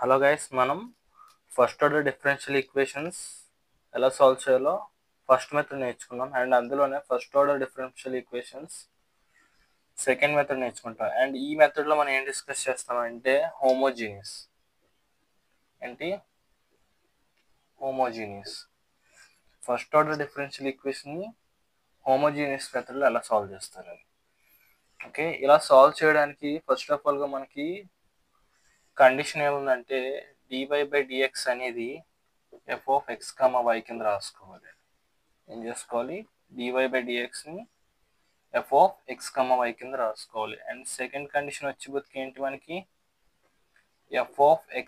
Hello guys, మనం first order differential equations ఎలా solve చేయాలో ఫస్ట్ మెథడ్ నేర్చుకున్నాం. అండ్ అందులోనే first order differential equations second method నేర్చుకుంటాం. అండ్ ఈ మెథడ్లో మనం ఏం డిస్కస్ చేస్తామంటే హోమోజీనియస్ ఫస్ట్ ఆర్డర్ డిఫరెన్షియల్ ఈక్వేషన్ని హోమోజీనియస్ మెథడ్లో ఎలా సాల్వ్ చేస్తారు. ఓకే, ఇలా సాల్వ్ చేయడానికి ఫస్ట్ ఆఫ్ ఆల్గా మనకి కండిషన్ ఏముందంటే dy/dx అనేది f of x, y కింద రాసుకోవాలి. ఏం చేసుకోవాలి? dy/dxని f of x, y కింద రాసుకోవాలి. అండ్ సెకండ్ కండిషన్ వచ్చి ఏంటి మనకి f of x,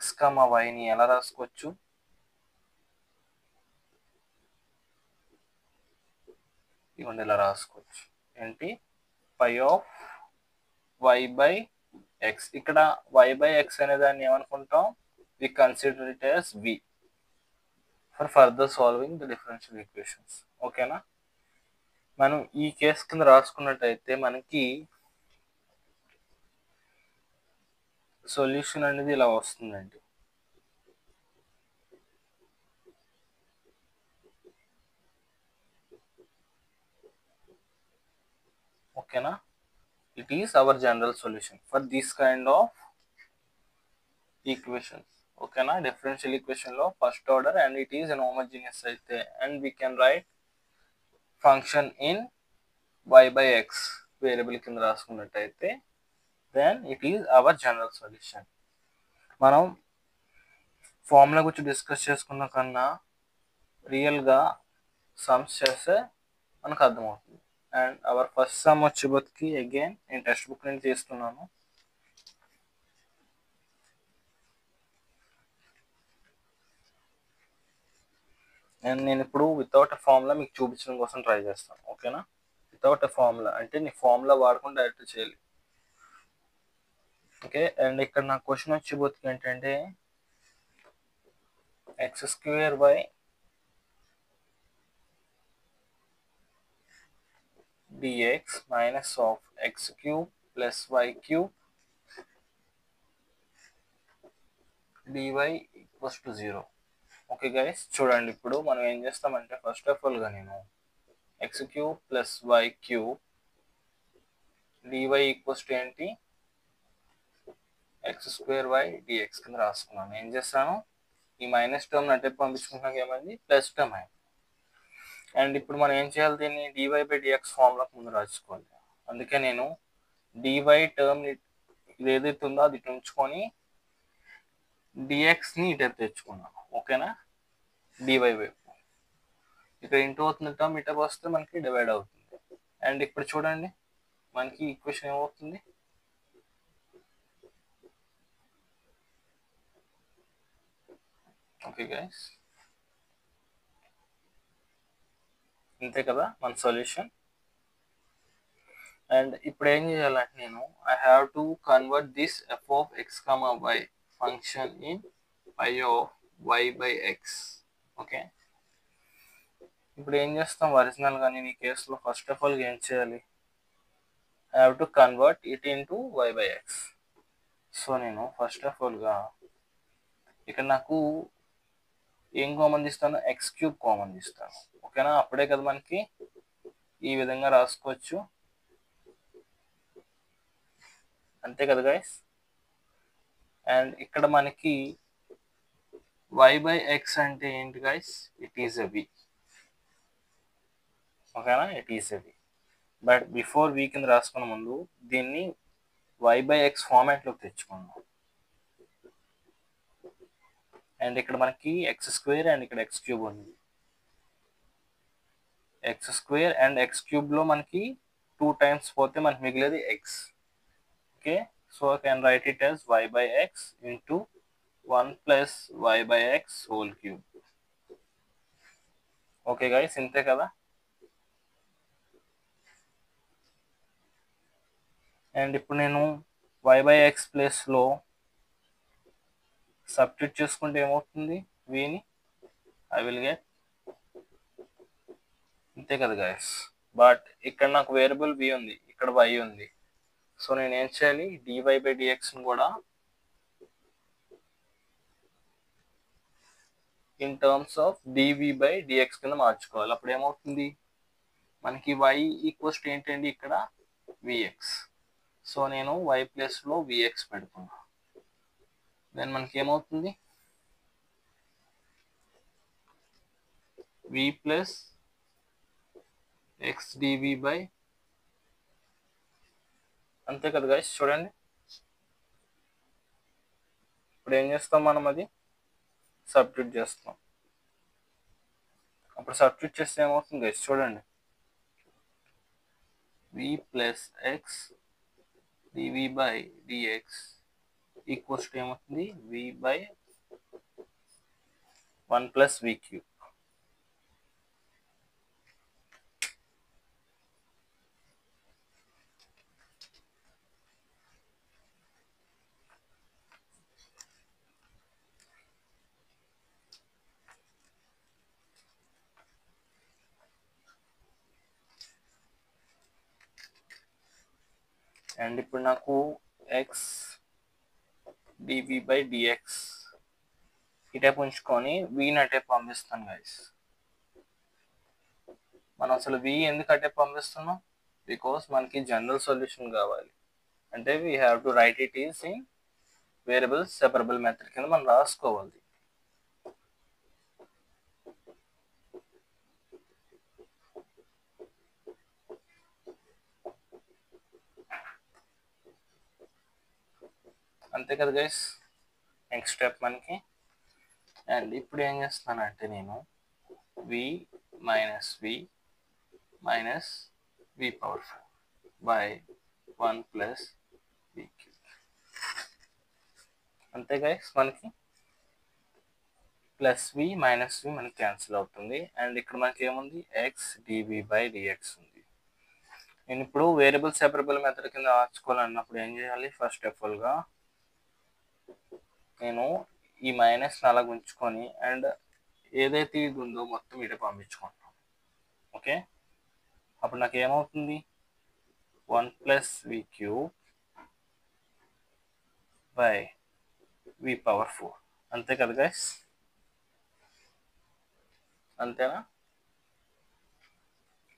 yని ఎలా రాసుకోవచ్చు? ఇవ్వండి, ఇలా రాసుకోవచ్చు. ఏంటి? phi of y/x. ఇక్కడ y/x అనే దాన్ని ఏమనుకుంటాం? we consider it as v for further solving the differential equations. ఓకేనా? మనం ఈ కేసు కింద రాసుకున్నట్టయితే మనకి సొల్యూషన్ అనేది ఇలా వస్తుందండి. ఓకేనా? It is our general solution for this kind of equations. ఓకేనా? డిఫరెన్షియల్ ఈక్వేషన్ లో first order and it is an homogeneous అయితే and we can write function in y/x variable కింద రాసుకున్నట్టయితే then it is our general solution. మనం formula గురించి discuss చేసుకున్న కన్నా రియల్గా సమ్స్ చేస్తే మనకు అర్థమవుతుంది. అండ్ అవర్ ఫస్ట్ సమ్ వచ్చి అగైన్ నేను టెక్స్ట్ బుక్ నుంచి తీస్తున్నాను. అండ్ నేను ఇప్పుడు వితౌట్ ఎ ఫార్ములా మీకు చూపించడం కోసం ట్రై చేస్తాను. ఓకేనా? వితౌట్ ఎ ఫార్ములా అంటే నీ ఫార్ములా వాడకుండా డైరెక్ట్ చేయాలి. ఓకే, అండ్ ఇక్కడ నా క్వశ్చన్ వచ్చి ఏంటంటే x² by dx minus of x³ plus y³ dy equals to 0. Okay guys, చూడండి ఇప్పుడు మనం ఏం చేస్తామంటే ఫస్ట్ ఆఫ్ ఆల్గా నేను x³ plus y³ dy equals to ఏంటి? x² dx కింద రాసుకున్నాను. ఏం చేస్తాను? ఈ మైనస్ టర్మ్ అంటే పంపించుకున్నాక ఏమైంది? ప్లస్ టర్మ్ అయింది. అండ్ ఇప్పుడు మనం ఏం చేయాలి? దీన్ని dy/dx ఫార్ములాకి ముందు రాసుకోవాలి. అందుకే నేను dy టర్మ్ ఇది ఏదైతే ఉందో అది ఉంచుకొని dxని ఇటు తెచ్చుకున్నాను. ఓకేనా? dy వైపు ఇక్కడ ఇంటూ అవుతుంది టర్మ్ ఇటు వస్తే మనకి డివైడ్ అవుతుంది. అండ్ ఇప్పుడు చూడండి మనకి ఈక్వేషన్ ఏమవుతుంది? ఓకే గైస్, అంతే కదా మన సొల్యూషన్. అండ్ ఇప్పుడు ఏం చేయాలంటే నేను I have to convert this f of x, y function in phi of y/x. Okay, ఇప్పుడు ఏం చేస్తాం? ఒరిజినల్గా నేను ఈ కేసులో ఫస్ట్ ఆఫ్ ఆల్ ఏం చేయాలి? I have to convert it into y/x. So నేను ఫస్ట్ ఆఫ్ ఆల్గా ఇక్కడ నాకు ఏం కామన్ తీస్తాను? x³ కామన్ తీస్తాను. ఓకేనా? అప్పుడే కదా మనకి ఈ విధంగా రాసుకోవచ్చు. అంతే కదా గైస్? అండ్ ఇక్కడ మనకి y/x అంటే ఏంటి guys? It is a v. ఓకేనా? It is a v. But before v కింద రాసుకున్న ముందు దీన్ని y/x ఫార్మాట్లోకి తెచ్చుకున్నాం. అండ్ ఇక్కడ మనకి x² అండ్ ఇక్కడ x³ ఉంది. x² అండ్ x³ లో మనకి 2 times పోతే మనకి మిగిలేది x. Okay, so I can write it as y/x into 1 plus y/x whole cube. Okay guys, ఇంతే కదా? అండ్ ఇప్పుడు నేను y/x ప్లేస్లో సబ్స్టిట్యూట్ చేసుకుంటే ఏమవుతుంది? vని ఐ విల్ గెట్, అంతే కదా గైస్? బట్ ఇక్కడ నాకు వేరియబుల్ v ఉంది, ఇక్కడ y ఉంది. సో నేను ఏం చేయాలి? dy/dxని కూడా in terms of dv by dx కింద మార్చుకోవాలి. అప్పుడు ఏమవుతుంది మనకి y ఈక్వల్స్ ఏంటండి ఇక్కడ విఎక్స్. సో నేను y ప్లేస్లో విఎక్స్ పెడుతున్నా. దెన్ మనకి ఏమవుతుంది v plus x dv by, అంతే కదా గైస్. చూడండి ఇప్పుడు ఏం చేస్తాం మనం, అది సబ్స్టిట్యూట్ చేస్తాం. అప్పుడు సబ్స్టిట్యూట్ చేస్తే ఏమవుతుంది గైస్ చూడండి, v plus x dv by dx equals to ఏమవుతుంది v by 1 plus v cube. And ఇప్పుడు నాకు ఎక్స్ డివి బై డిఎక్స్ ఈ టైప్ ఉంచుకొని వీని అటే పంపిస్తాను గైస్. మనం అసలు వి ఎందుకు అటే పంపిస్తున్నాం, బికాస్ మనకి జనరల్ సొల్యూషన్ కావాలి. అంటే we have to write it is in variable separable method కింద మనం రాసుకోవాలి. అంతే కదా గైస్. నెక్స్ట్ స్టెప్ మనకి. అండ్ ఇప్పుడు ఏం చేస్తానంటే నేను v minus v power 4 by 1 plus v cube. అంతే గైస్. మనకి ప్లస్ వి మైనస్ వి మనకి క్యాన్సిల్ అవుతుంది. అండ్ ఇక్కడ మనకి ఏముంది ఎక్స్ డివి బై డిఎక్స్ ఉంది. నేను ఇప్పుడు వేరియబుల్ సెపరబుల్ మెథడ్ కింద మార్చుకోవాలన్నప్పుడు ఏం చేయాలి, ఫస్ట్ ఆఫ్ ఆల్గా నేను ఈ మైనస్ అలాగ ఉంచుకొని అండ్ ఏదైతే ఇది ఉందో మొత్తం ఇటే పంపించుకుంటాం. ఓకే, అప్పుడు నాకు ఏమవుతుంది 1 plus v cube by v power 4. అంతే కదా గైస్. అంతేనా.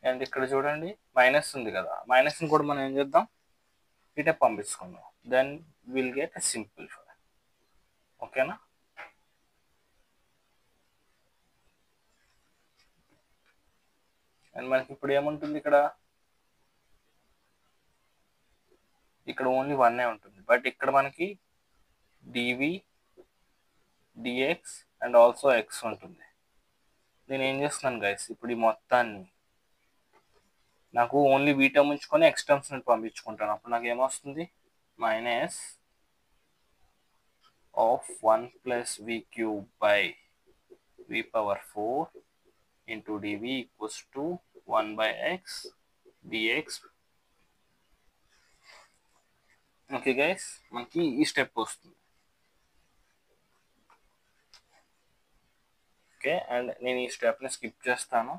అండ్ ఇక్కడ చూడండి మైనస్ ఉంది కదా, మైనస్ని కూడా మనం ఏం చేద్దాం ఇటే పంపించుకుందాం. Then will get a simple. ఓకేనా. అండ్ మనకి ఇప్పుడు ఏముంటుంది ఇక్కడ ఓన్లీ 1 ఉంటుంది. బట్ ఇక్కడ మనకి dv dx and also x ఉంటుంది. నేను ఏం చేస్తున్నాను గైస్, ఇప్పుడు ఈ మొత్తాన్ని నాకు ఓన్లీ వి టర్మ్ ఉంచుకొని ఎక్స్ టర్మ్స్ పంపించుకుంటాను. అప్పుడు నాకు ఏమొస్తుంది minus of 1 plus v cube by v power 4 into dv equals to 1 by x dx. Okay guys, మనకి ఈ స్టెప్ వస్తుంది. ఓకే, అండ్ నేను ఈ స్టెప్ని స్కిప్ చేస్తాను,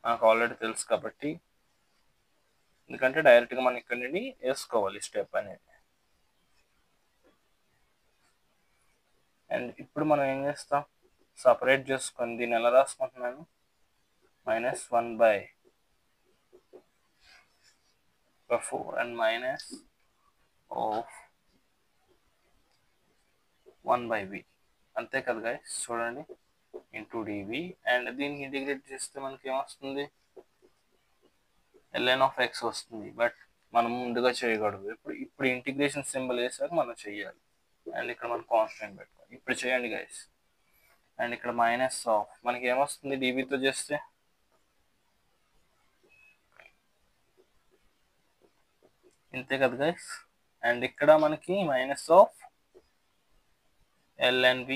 నాకు ఆల్రెడీ తెలుసు కాబట్టి. ఎందుకంటే డైరెక్ట్గా మనం ఇక్కడ నుండి వేసుకోవాలి స్టెప్ అనేది. అండ్ ఇప్పుడు మనం ఏం చేస్తాం, సపరేట్ చేసుకొని దీన్ని ఎలా రాసుకుంటున్నాను -1 by 4 and minus of 1 by v. అంతే కదా గైస్. చూడండి ఇంటూ డివి అండ్ దీనికి ఇంటిగ్రేట్ చేస్తే మనకి ఏమొస్తుంది ln ఆఫ్ ఎక్స్ వస్తుంది. బట్ మనం ముందుగా చేయకూడదు, ఇప్పుడు ఇంటిగ్రేషన్ సింబల్ వేసాక మనం చేయాలి. అండ్ ఇక్కడ మనం కాన్స్టెంట్ పెట్టుకోవాలి. ఇప్పుడు చేయండి గైస్. అండ్ ఇక్కడ మైనస్ ఆఫ్ మనకి ఏమొస్తుంది డివితో చేస్తే ఇంతే కదా గైస్. అండ్ ఇక్కడ మనకి minus of lnv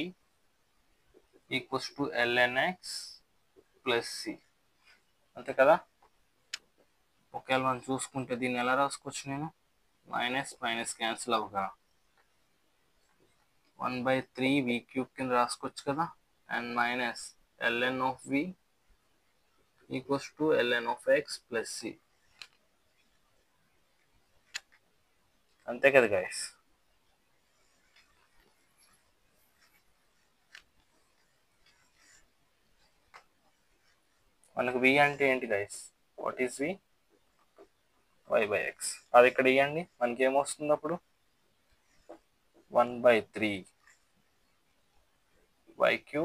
equals to lnx plus c. అంతే కదా. ఒకవేళ మనం చూసుకుంటే దీన్ని ఎలా రాసుకోవచ్చు, నేను మైనస్ మైనస్ క్యాన్సిల్ అవ్వగా 1 బై 3 వి క్యూబ్ కింద రాసుకోవచ్చు కదా. And minus ln of v equals to ln of x plus c. అంతే కదా గైస్. మనకు v అంటే ఏంటి guys? What is v? y/x. అది ఇక్కడ ఇవ్వండి, మనకి ఏమొస్తుంది అప్పుడు? 1/3 y³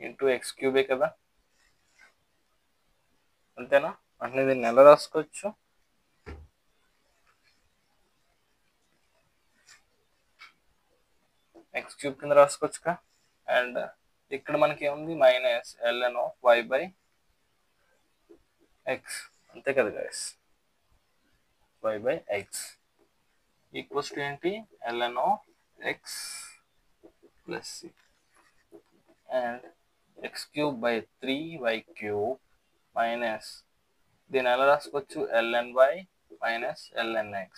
ఇంటూ x³ కదా, అంతేనా? అంటే దీన్ని ఎలా రాసుకోవచ్చు? x³ కింద రాసుకోవచ్చుగా. అండ్ ఇక్కడ మనకి ఏముంది? మైనస్ ln ఆఫ్ y/x, అంతే కదా గైస్? y/x ఈక్వల్స్ టు ఏంటి? ln of x plus c. And x³/3y³ minus దీన్ని ఎలా రాసుకోవచ్చు? ln(y) minus ln(x)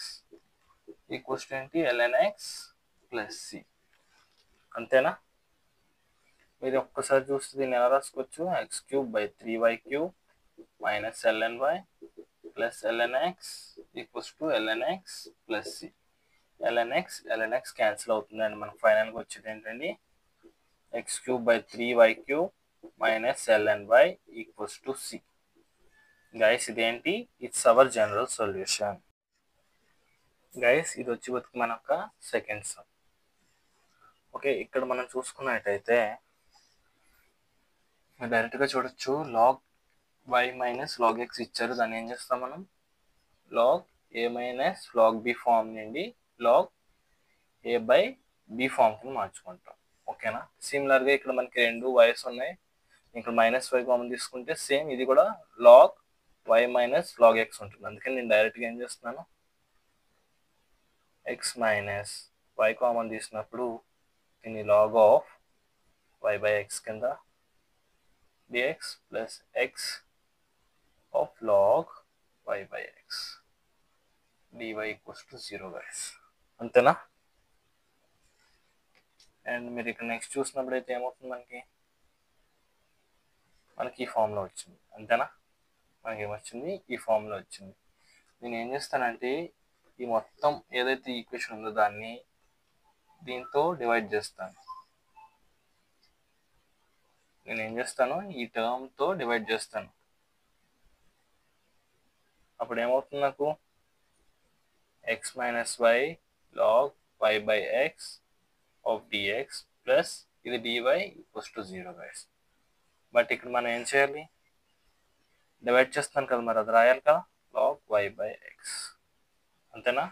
equals to ఏంటి? ln(x) ప్లస్ c, అంతేనా? మీరు ఒక్కసారి చూస్తే దీన్ని ఎలా రాసుకోవచ్చు? x³/3y³ minus ln(y) plus ln(x) equals to ln(x) plus c. ln(x) cancel అవుతుందండి. మనకు ఫైనల్గా వచ్చేది ఏంటండి? x³/3y³ minus ln(y) equals to c. Guys ఇదేంటి? It's our general solution. Guys ఇది వచ్చి మన యొక్క సెకండ్ సమ్. ఓకే, ఇక్కడ మనం చూసుకున్నట్టయితే డైరెక్ట్గా చూడొచ్చు. log y minus log x ఇచ్చారు. దాన్ని ఏం చేస్తాం మనం? log a minus log b form నుండి log a/b ఫామ్ కింద మార్చుకుంటాం. ఓకేనా? సిమిలర్గా ఇక్కడ మనకి రెండు వైస్ ఉన్నాయి. ఇక్కడ -y కామన్ తీసుకుంటే సేమ్ ఇది కూడా log y minus log x ఉంటుంది. అందుకని నేను డైరెక్ట్గా ఏం చేస్తున్నాను? x మైనస్ y కామన్ తీసినప్పుడు దీన్ని log ఆఫ్ y/x కింద dx plus x of log y/x dy equals to 0 guys, అంతేనా? అండ్ మీరు ఇక్కడ నెక్స్ట్ చూసినప్పుడు అయితే ఏమవుతుంది? మనకి ఈ ఫామ్లో వచ్చింది, అంతేనా? మనకి ఏమొచ్చింది? ఈ ఫామ్లో వచ్చింది. నేను ఏం చేస్తానంటే ఈ మొత్తం ఏదైతే ఈక్వేషన్ ఉందో దాన్ని దీంతో డివైడ్ చేస్తాను. నేను ఏం చేస్తాను? ఈ టర్మ్తో డివైడ్ చేస్తాను. అప్పుడు ఏమవుతుంది నాకు? x minus y log y/x of dx plus ఇది dy equals to 0 guys. But ఇక్కడ మనం ఏం చేయాలి? డివైడ్ చేస్తాను కదా, మరి అది రాయాలి కదా, log y/x, అంతేనా?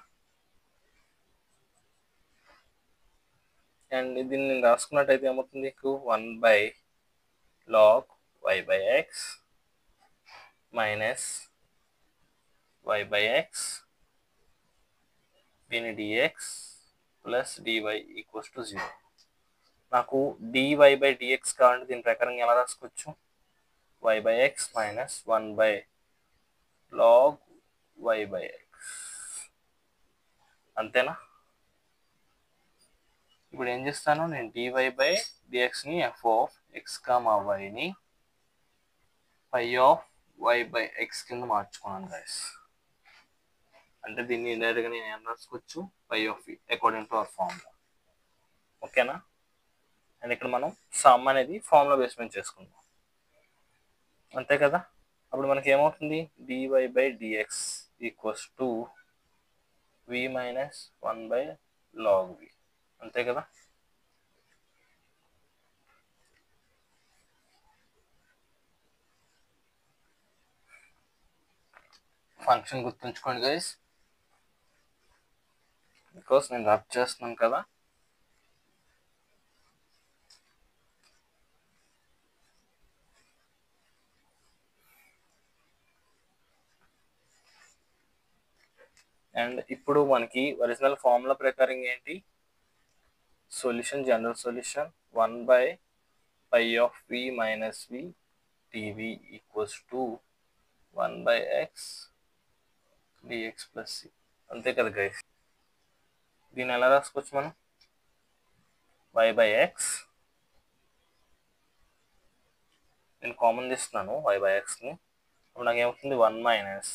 అండ్ దీన్ని నేను రాసుకున్నట్టయితే ఏమవుతుంది? 1/log y/x మైనస్ y/x దీని dx plus dy equals to 0. నాకు dy/dx కావాలంటే దీని ప్రకారం ఎలా రాసుకోవచ్చు? y/x మైనస్ 1/log y/x, అంతేనా? ఇప్పుడు ఏం చేస్తాను? నేను dy/dxని f of x, yని phi of y/x కింద మార్చుకున్నాను గైస్. అంటే దీన్ని ఇండైరెక్ట్గా నేను ఏం రాసుకోవచ్చు? phi of v according to our formula. ఓకేనా? అండ్ ఇక్కడ మనం సమ్ అనేది ఫార్ములా బేస్మెంట్ చేసుకుందాం, అంతే కదా? అప్పుడు మనకి ఏమవుతుంది? dy/dx equals to v minus 1/log v, అంతే కదా? ఫంక్షన్ గుర్తుంచుకోండి గైస్, బికాస్ నేను రబ్ చేస్తున్నాను కదా. అండ్ ఇప్పుడు మనకి ఒరిజినల్ ఫార్ములా ప్రకారం ఏంటి? Solution, general solution 1/pi of v minus v dv equals to 1/x dx plus c, అంతే కదా గైస్? దీన్ని ఎలా రాసుకోవచ్చు మనం? y/x, నేను కామన్ తీస్తున్నాను y/xని. ఇప్పుడు నాకు ఏమవుతుంది? 1 minus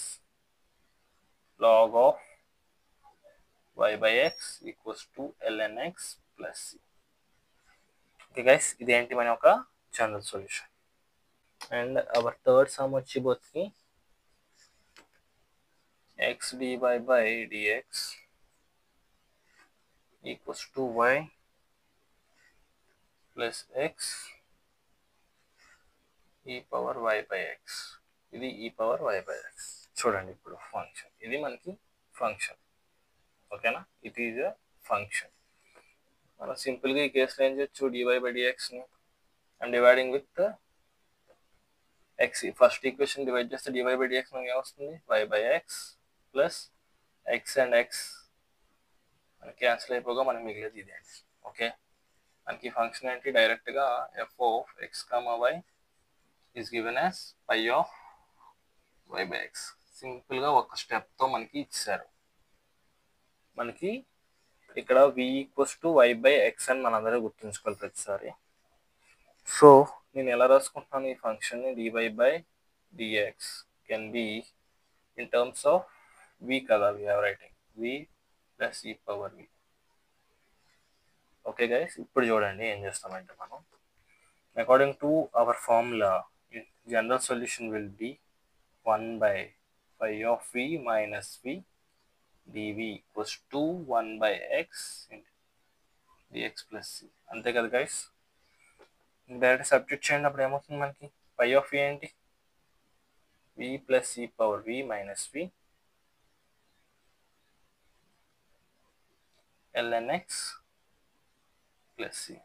log of y/x equals to ln(x) plus c. Okay guys, ఇదేంటి మన యొక్క general solution. And hour third sum వచ్చి బోత్కి x dy by dx equals to y plus x e power y by x. ఇది e power y by x. చూడండి ఇప్పుడు function ఇది మనకి function, ఓకేనా? It is a function. మనం సింపుల్గా ఈ కేసులో ఏం చేయొచ్చు, dy by dxని and dividing with x. First equation divide చేస్తే dy by dx మనకి ఏమొస్తుంది, y by x plus x and x మనకి క్యాన్సిల్ అయిపోగా మనకి మిగిలేదు ఇది అండి. ఓకే, మనకి ఫంక్షన్ ఏంటి, డైరెక్ట్గా f of x, y is given as pi of y by x. సింపుల్గా ఒక స్టెప్తో మనకి ఇచ్చారు. మనకి ఇక్కడ v equals to y by x అని మనందరూ గుర్తుంచుకోవాలి ప్రతిసారి. సో నేను ఎలా రాసుకుంటున్నాను ఈ ఫంక్షన్ని, dy by dx can be in terms of v కదా, we are writing v plus e power v. Okay guys, ఇప్పుడు చూడండి ఏం చేస్తామంటే మనం according to our formula general solution will be 1 by phi of v minus v dv equals to 1 by x dx plus c. అంతే కదా guys, direct substitute చేయండి. అప్పుడు ఏమవుతుంది మనకి, పై ఆఫ్ v ఏంటి, v plus e power v minus v ln x plus c.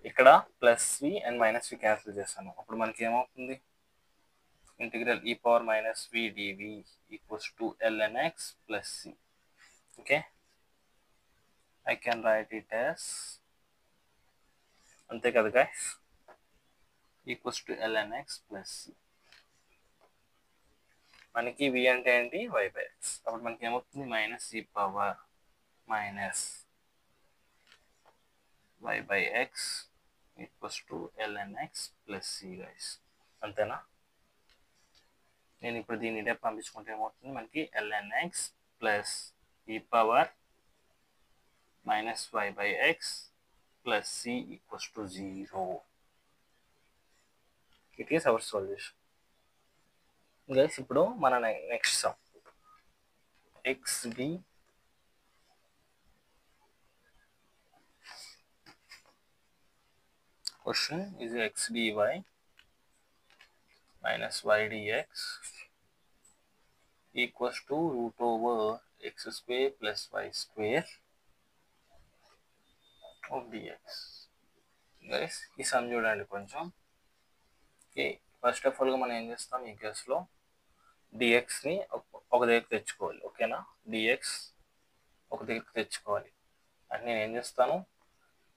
ఇక్కడ plus v and minus v cancel చేస్తాను. అప్పుడు మనకి ఏమవుతుంది, integral e power minus v dv equals to ln x plus c. Okay, I can write it as, అంతే కదా guys, equals to ln x plus c. మనకి v అంటే ఏంటి, y by x. అప్పుడు మనకి ఏమవుతుంది, minus e power minus y by x equals to ln x plus c guys. అంతేనా? నేను ఇప్పుడు దీన్ని ఇదే పంపించుకుంటే ఏమవుతుంది మనకి, ln x plus e power minus y by x plus c equals to 0. It is hour solution guys. ఇప్పుడు మన next some xd question is x dy minus y dx equals to root over x square plus y square of dx. Guys ఈ some చూడండి కొంచెం. Okay, first of ఆల్గా మనం ఏం చేస్తాం ఈ కేసులో, డిఎక్స్ని ఒక దగ్గరికి తెచ్చుకోవాలి. ఓకేనా, డిఎక్స్ ఒక దగ్గరికి తెచ్చుకోవాలి. అంటే నేను ఏం చేస్తాను,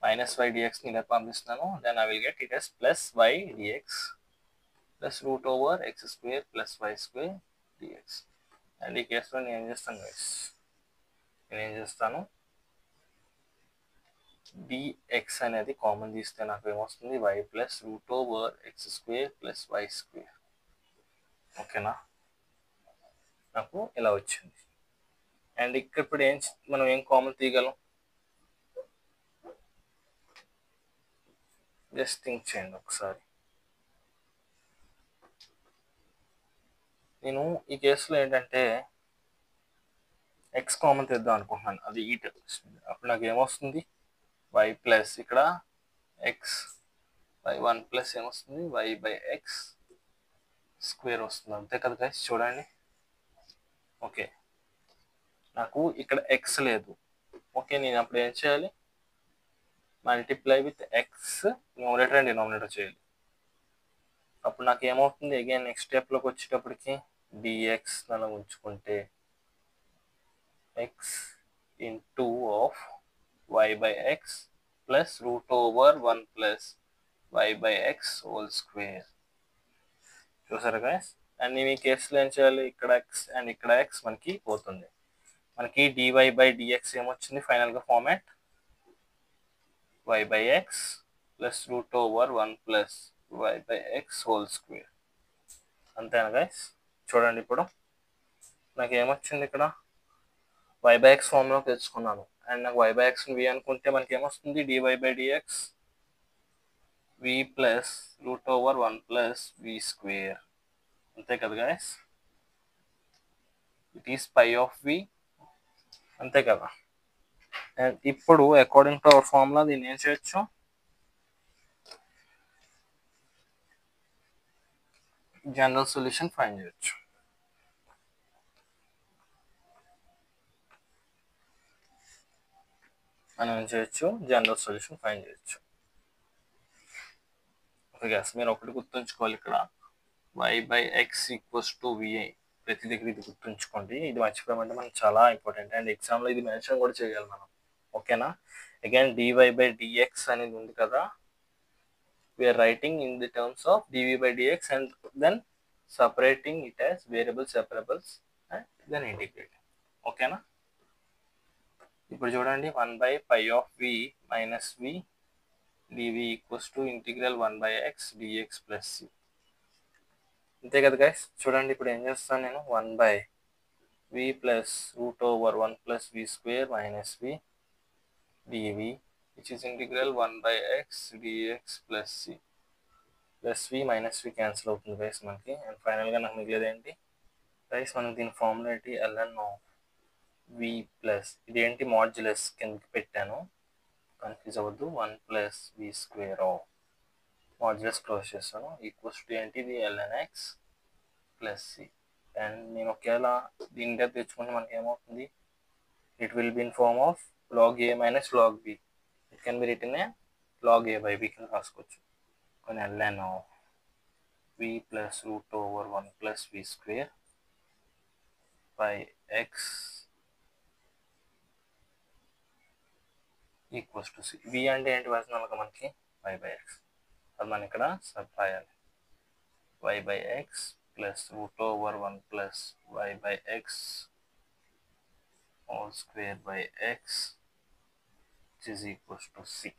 మైనస్ వై డిఎక్స్ని ఇలా పంపిస్తున్నాను. Then I will get it as plus y dx plus root over x square plus y square dx. And ఈ కేసులో నేను ఏం చేస్తాను గైస్, నేనేం చేస్తాను, డిఎక్స్ అనేది కామన్ తీస్తే నాకు ఏమొస్తుంది, y plus root over x square plus y square. ఓకేనా, నాకు ఇలా వచ్చింది. అండ్ ఇక్కడ ఇప్పుడు మనం ఏం కామన్ తీయగలం, జస్ట్ థింక్ చేయండి ఒకసారి. నేను ఈ కేసులో ఏంటంటే ఎక్స్ కామన్ తెద్దాం అనుకుంటున్నాను, అది ఈ అప్పుడు నాకు ఏమొస్తుంది, వై ప్లస్ ఇక్కడ ఎక్స్ బై 1 ప్లస్ ఏమొస్తుంది, వై బై ఎక్స్ స్క్వేర్ వస్తుంది. అంతే కదా గైస్, చూడండి. ఓకే, నాకు ఇక్కడ ఎక్స్ లేదు. ఓకే, నేను అప్పుడు ఏం చేయాలి, multiply with X numerator and denominator చేయాలి. అప్పుడు నాకు ఏమవుతుంది, అగైన్ నెక్స్ట్ స్టెప్లోకి వచ్చేటప్పటికి డిఎక్స్ అలా ఉంచుకుంటే x into of y by x plus root over 1 plus y by x whole square. చూసారా గైస్? అండ్ నేను ఈ కేసులో ఏం చేయాలి, ఇక్కడ ఎక్స్ అండ్ ఇక్కడ ఎక్స్ మనకి పోతుంది. మనకి డివై బై డిఎక్స్ ఏమొచ్చింది ఫైనల్గా format, y by x plus root over 1 plus y by x whole square. అంతేనా గైస్? చూడండి ఇప్పుడు నాకు ఏమొచ్చింది, ఇక్కడ వై బై ఎక్స్ ఫార్ములాకి తెచ్చుకున్నాను. అండ్ నాకు వై బై ఎక్స్ని వి అనుకుంటే మనకి ఏమొస్తుంది, dy by dx v plus root over 1 plus v square. అంతే కదా guys? It is pi of v. అంతే కదా? అండ్ ఇప్పుడు అకార్డింగ్ టు అవర్ ఫార్ములా దీన్ని ఏం చేయొచ్చు? జనరల్ సొల్యూషన్ ఫైండ్ చేయొచ్చు. మనం ఏం చేయొచ్చు? జనరల్ సొల్యూషన్ ఫైండ్ చేయొచ్చు. ఓకే గ్యాస్, మీరు ఒకటి గుర్తుంచుకోవాలి, ఇక్కడ y by x equals to vi. ప్రతి దగ్గర ఇది గుర్తుంచుకోండి, ఇది మర్చిపోయామంటే మనకు చాలా ఇంపార్టెంట్. అండ్ ఎగ్జామ్లో ఇది మెన్షన్ కూడా చేయాలి మనం. ఓకేనా? అగైన్ dy by dx అనేది ఉంది కదా, we're writing in the terms of dv by dx and then separating it as variables, separables and then integrating. ఓకేనా? ఇప్పుడు చూడండి, 1 by pi of v minus v dv equals to integral 1 by x dx plus c. అంతే కదా guys? చూడండి ఇప్పుడు ఏం చేస్తాను నేను, 1 by v plus root over 1 plus v square minus v dv which is integral 1 by x dx plus c. Plus v minus v cancel అవుతుంది guys మనకి. And ఫైనల్గా నాకు మిగిలేదు ఏంటి గైస్, మనం దీని ఫార్ములా ఏంటి, ln v ప్లస్ ఇది ఏంటి, మాడ్యులస్ కిందకి పెట్టాను, కన్ఫ్యూజ్ అవ్వద్దు, 1 plus v square modulus close చేస్తాను ఈక్వల్స్ టు ఏంటి, ఇది ln x plus c. And నేను ఒకవేళ దీని దగ్గర తెచ్చుకుంటే మనకి ఏమవుతుంది, it will be in form of log a minus log b. It can be written a log a by b కింద రాసుకోవచ్చు. కొన్ని ln v plus root over 1 plus v square by x equals to c. v అంటే ఏంటి వస్తున్నాక మనకి y by x, అది మనం ఇక్కడ sub రాయాలి. y by x plus root over 1 plus y by x whole square by x which is equals to c.